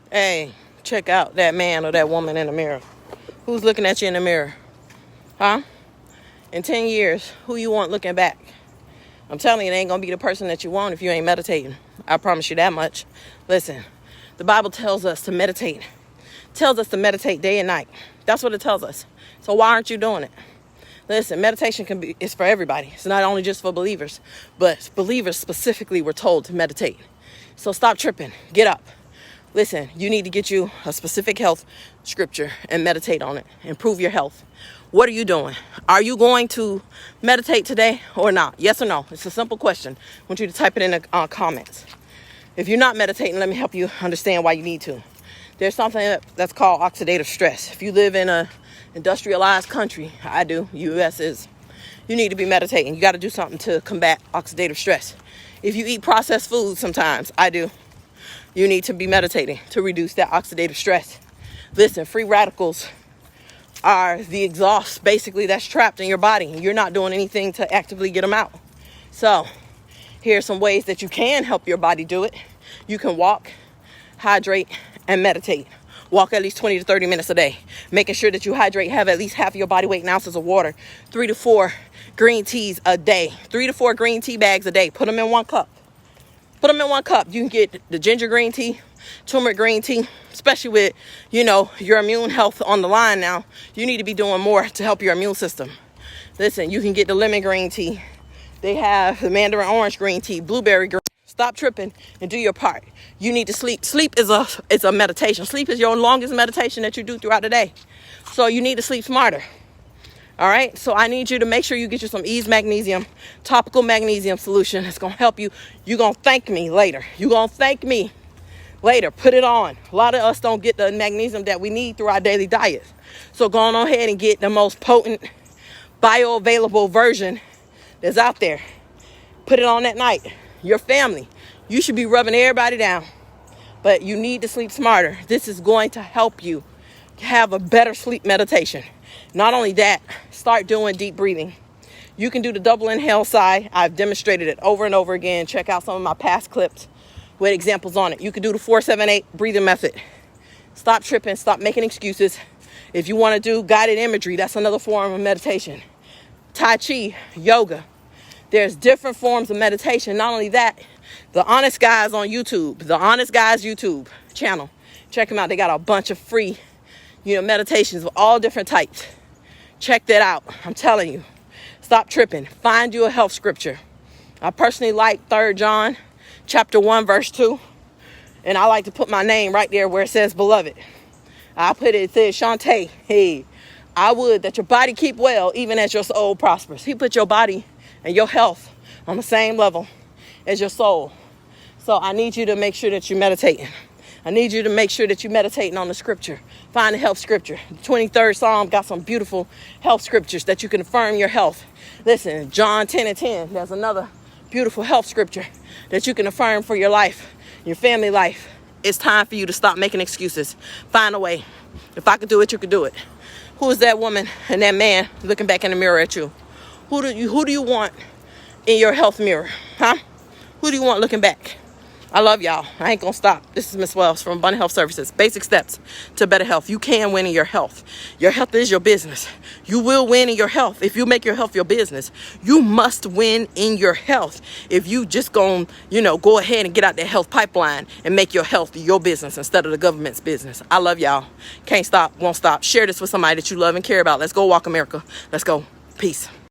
Hey, check out that man or that woman in the mirror. Who's looking at you in the mirror? Huh? In 10 years, who you want looking back? I'm telling you, it ain't going to be the person that you want if you ain't meditating. I promise you that much. Listen, the Bible tells us to meditate. It tells us to meditate day and night. That's what it tells us. So why aren't you doing it? Listen, meditation is for everybody. It's not only just for believers, but believers specifically were told to meditate. So stop tripping. Get up. Listen, you need to get you a specific health scripture and meditate on it. Improve your health. What are you doing? Are you going to meditate today or not? Yes or no? It's a simple question. I want you to type it in the comments. If you're not meditating, let me help you understand why you need to. There's something that's called oxidative stress. If you live in a industrialized country, I do, U.S. is, you need to be meditating. You got to do something to combat oxidative stress. If you eat processed foods sometimes, I do, you need to be meditating to reduce that oxidative stress. Listen, free radicals are the exhaust basically that's trapped in your body. You're not doing anything to actively get them out. So here are some ways that you can help your body do it. You can walk, hydrate, and meditate. Walk at least 20 to 30 minutes a day, making sure that you hydrate, have at least half of your body weight in ounces of water, 3 to 4 green teas a day, 3 to 4 green tea bags a day. Put them in 1 cup. Put them in 1 cup. You can get the ginger green tea, turmeric green tea, especially with, your immune health on the line now. You need to be doing more to help your immune system. Listen, you can get the lemon green tea. They have the mandarin orange green tea, blueberry green. Stop tripping and do your part. You need to sleep. Sleep is a meditation. Sleep is your longest meditation that you do throughout the day. So you need to sleep smarter. All right. So I need you to make sure you get you some Ease Magnesium, topical magnesium solution. It's going to help you. You're going to thank me later. You're going to thank me later. Put it on. A lot of us don't get the magnesium that we need through our daily diet. So go on ahead and get the most potent bioavailable version that's out there. Put it on at night. Your family, you should be rubbing everybody down, but you need to sleep smarter. This is going to help you have a better sleep meditation. Not only that, start doing deep breathing. You can do the double inhale sigh. I've demonstrated it over and over again. Check out some of my past clips with examples on it. You can do the 4-7-8 breathing method. Stop tripping. Stop making excuses. If you want to do guided imagery, that's another form of meditation. Tai Chi, yoga. There's different forms of meditation. Not only that, the Honest Guys on YouTube, the Honest Guys YouTube channel. Check them out. They got a bunch of free, meditations of all different types. Check that out. I'm telling you. Stop tripping. Find you a health scripture. I personally like 3 John chapter 1, verse 2. And I like to put my name right there where it says beloved. It says, Shantae, hey, I would that your body keep well even as your soul prospers. He put your body and your health on the same level as your soul. So I need you to make sure that you're meditating. I need you to make sure that you're meditating on the scripture. Find a health scripture. The 23rd Psalm got some beautiful health scriptures that you can affirm your health. Listen, John 10:10, there's another beautiful health scripture that you can affirm for your life, your family life. It's time for you to stop making excuses. Find a way. If I could do it, you could do it. Who is that woman and that man looking back in the mirror at you? Who do you want in your health mirror? Huh? Who do you want looking back? I love y'all. I ain't gonna stop. This is Miss Wells from Abundant Health Services. Basic steps to better health. You can win in your health. Your health is your business. You will win in your health. If you make your health your business, you must win in your health. If you just go ahead and get out that health pipeline and make your health your business instead of the government's business. I love y'all. Can't stop, won't stop. Share this with somebody that you love and care about. Let's go walk America. Let's go. Peace.